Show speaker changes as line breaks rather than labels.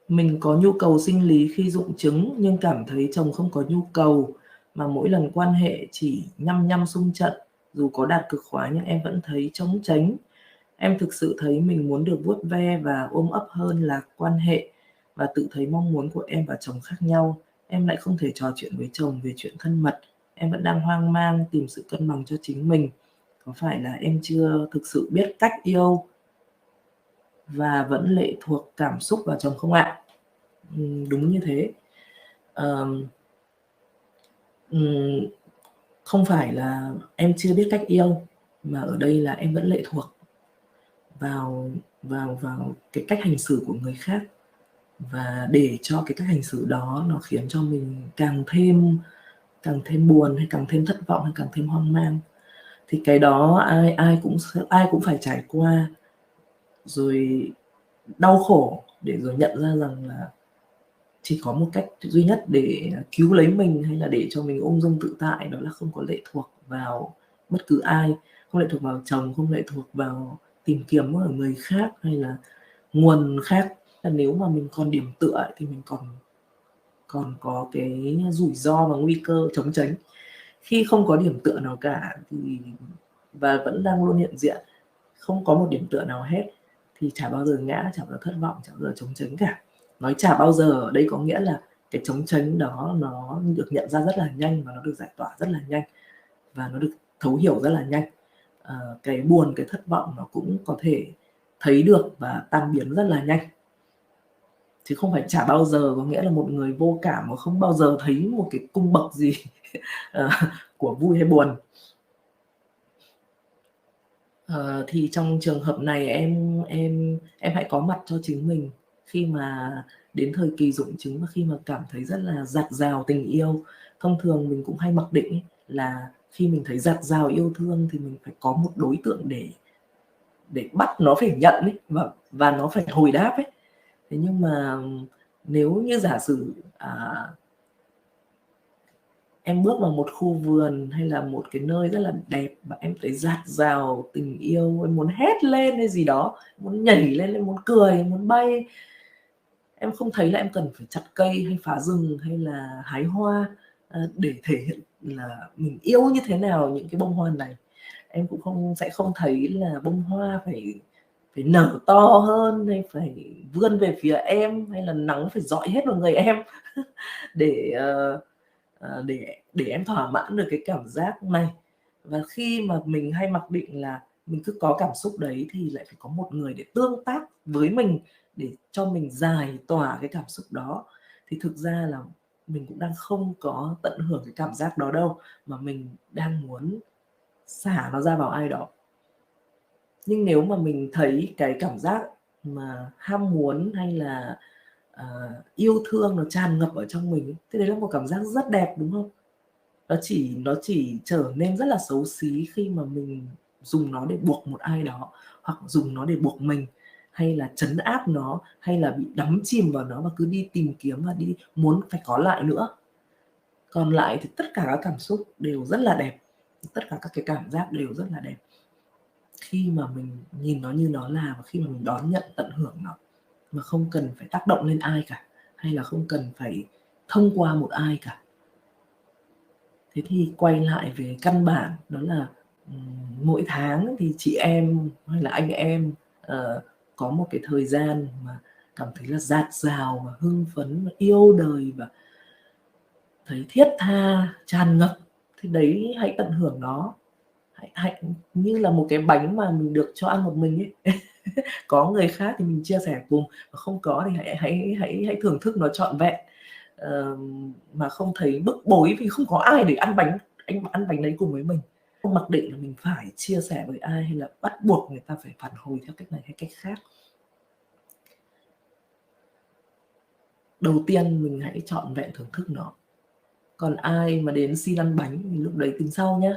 Mình có nhu cầu sinh lý khi rụng trứng nhưng cảm thấy chồng không có nhu cầu, mà mỗi lần quan hệ chỉ nhăm nhăm xung trận. Dù có đạt cực khoái nhưng em vẫn thấy trống tránh. Em thực sự thấy mình muốn được vuốt ve và ôm ấp hơn là quan hệ, và tự thấy mong muốn của em và chồng khác nhau. Em lại không thể trò chuyện với chồng về chuyện thân mật. Em vẫn đang hoang mang tìm sự cân bằng cho chính mình. Có phải là em chưa thực sự biết cách yêu và vẫn lệ thuộc cảm xúc vào chồng không ạ? Đúng như thế. Không phải là em chưa biết cách yêu, mà ở đây là em vẫn lệ thuộc vào cái cách hành xử của người khác, và để cho cái cách hành xử đó nó khiến cho mình càng thêm buồn, hay càng thêm thất vọng, hay càng thêm hoang mang. Thì cái đó ai cũng phải trải qua, rồi đau khổ để rồi nhận ra rằng là chỉ có một cách duy nhất để cứu lấy mình, hay là để cho mình ung dung tự tại, đó là không có lệ thuộc vào bất cứ ai, không lệ thuộc vào chồng, không lệ thuộc vào tìm kiếm ở người khác hay là nguồn khác. Là nếu mà mình còn điểm tựa thì mình còn có cái rủi ro và nguy cơ chống tránh. Khi không có điểm tựa nào cả thì và vẫn đang luôn hiện diện, không có một điểm tựa nào hết, thì chả bao giờ ngã, chả bao giờ thất vọng, chả bao giờ chống tránh cả. Nói chả bao giờ ở đây có nghĩa là cái chống tránh đó nó được nhận ra rất là nhanh, và nó được giải tỏa rất là nhanh, và nó được thấu hiểu rất là nhanh. Cái buồn, cái thất vọng nó cũng có thể thấy được và tan biến rất là nhanh, chứ không phải chả bao giờ có nghĩa là một người vô cảm mà không bao giờ thấy một cái cung bậc gì của vui hay buồn. Thì trong trường hợp này em hãy có mặt cho chính mình khi mà đến thời kỳ rụng trứng, và khi mà cảm thấy rất là dạt dào tình yêu. Thông thường mình cũng hay mặc định ấy, là khi mình thấy dạt dào yêu thương thì mình phải có một đối tượng để bắt nó phải nhận ấy, và nó phải hồi đáp ấy. Thế nhưng mà nếu như giả sử em bước vào một khu vườn hay là một cái nơi rất là đẹp và em thấy dạt dào tình yêu, em muốn hét lên hay gì đó, muốn nhảy lên, em muốn cười, em muốn bay, em không thấy là em cần phải chặt cây hay phá rừng hay là hái hoa để thể hiện là mình yêu như thế nào những cái bông hoa này. Em cũng sẽ không thấy là bông hoa phải nở to hơn, hay phải vươn về phía em, hay là nắng phải dọi hết vào người em để để em thỏa mãn được cái cảm giác này. Và khi mà mình hay mặc định là mình cứ có cảm xúc đấy thì lại phải có một người để tương tác với mình, để cho mình giải tỏa cái cảm xúc đó, thì thực ra là mình cũng đang không có tận hưởng cái cảm giác đó đâu, mà mình đang muốn xả nó ra vào ai đó. Nhưng nếu mà mình thấy cái cảm giác mà ham muốn hay là yêu thương nó tràn ngập ở trong mình, thì đấy là một cảm giác rất đẹp, đúng không? Nó chỉ trở nên rất là xấu xí khi mà mình dùng nó để buộc một ai đó, hoặc dùng nó để buộc mình, hay là trấn áp nó, hay là bị đắm chìm vào nó và cứ đi tìm kiếm và đi muốn phải có lại nữa. Còn lại thì tất cả các cảm xúc đều rất là đẹp, tất cả các cái cảm giác đều rất là đẹp khi mà mình nhìn nó như nó là, và khi mà mình đón nhận, tận hưởng nó, mà không cần phải tác động lên ai cả, hay là không cần phải thông qua một ai cả. Thế thì quay lại về căn bản, đó là mỗi tháng thì chị em hay là anh em có một cái thời gian mà cảm thấy là dạt dào và hưng phấn và yêu đời và thấy thiết tha tràn ngập, thì đấy hãy tận hưởng nó. Hãy như là một cái bánh mà mình được cho ăn một mình ấy. Có người khác thì mình chia sẻ cùng, và không có thì hãy thưởng thức nó trọn vẹn, mà không thấy bức bối vì không có ai để ăn bánh đấy cùng với mình. Không mặc định là mình phải chia sẻ với ai, hay là bắt buộc người ta phải phản hồi theo cách này hay cách khác. Đầu tiên mình hãy trọn vẹn thưởng thức nó. Còn ai mà đến xin ăn bánh thì lúc đấy tính sau nhé.